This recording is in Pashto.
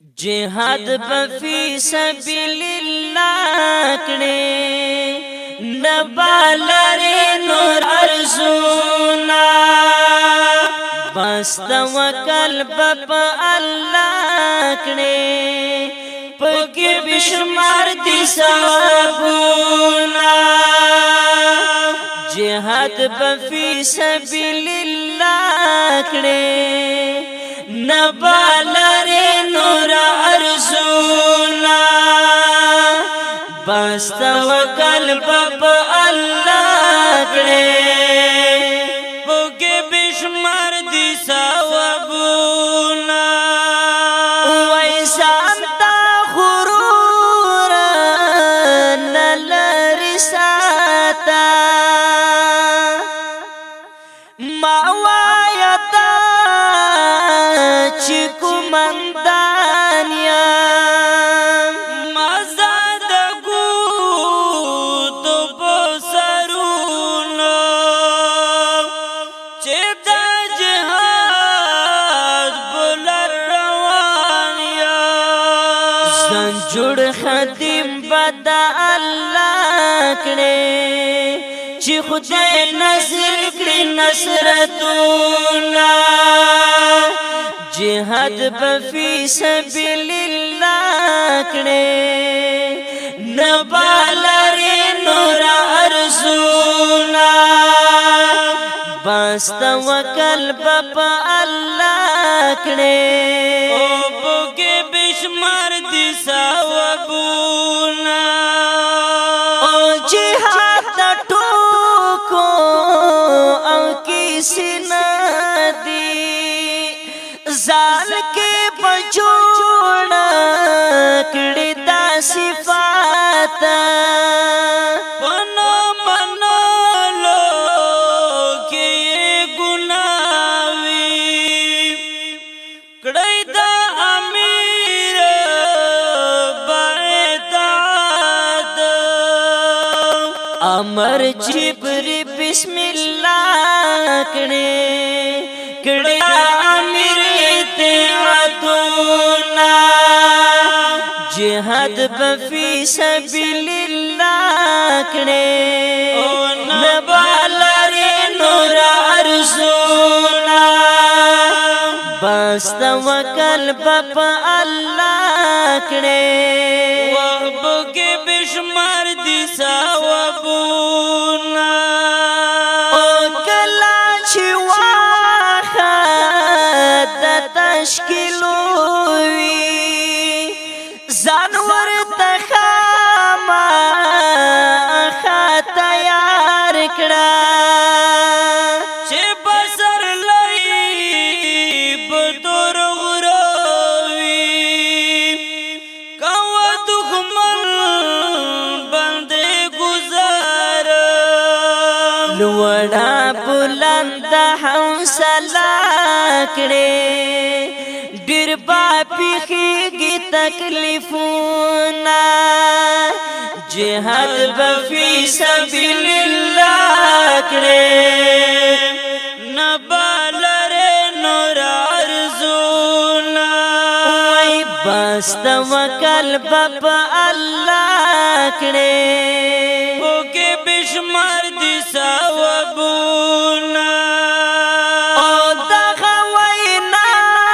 جهاد بفی سبیل اللہ کڑے نبالری نور ارزونا بس توکل بپ اللہ کڑے پکی بشمار دی ثوابونا جهاد بفی سبیل اللہ کڑے نبالری نور ارزونا بس توکل بپ اللہ کڑے پکی بشمار دی ثوابونا ویسان تا غرور نلری ساتا ماوایتا چکو مندانیا مزاد گو تو بسرونا چیب دا جہاد بلر روانیا زنجوڑ خدیم بدا اللہ کڑے چی خدای نظر کری نصرتونا جهاد بفی سبیل اللہ کڑے نبالری نور ارزونا بس توکل بپ اللہ کڑے او بکی بشمار دی ثوابونا او جهاد ٹوکو او کسی ندی زال کے بجوڑا کڑی دا صفاتا پنو منالو کی گناوی کڑی دا امیر بعداد امر جبری بسم اللہ کڑی کڑی امیر جهاد بفی سبیل اللہ کڑے نبالری نور ارزونا بس توکل بپ اللہ کڑے وحبکی بشمار دی ثوابونا کلا چی واخا دا تشکیلوی زانور تخاما خا تیار کڑا چه بسر لئی بدور غروی کوا دخمن بندے گزار لوڑا بلند حوصلہ کڑے ډیر با پیخیگی تکلیفونا جهاد بفی سبیل اللہ کڑے نبالر نور ارزونا وی بس توکل بپ اللہ کڑے پوکی بشمار دی ثوابونا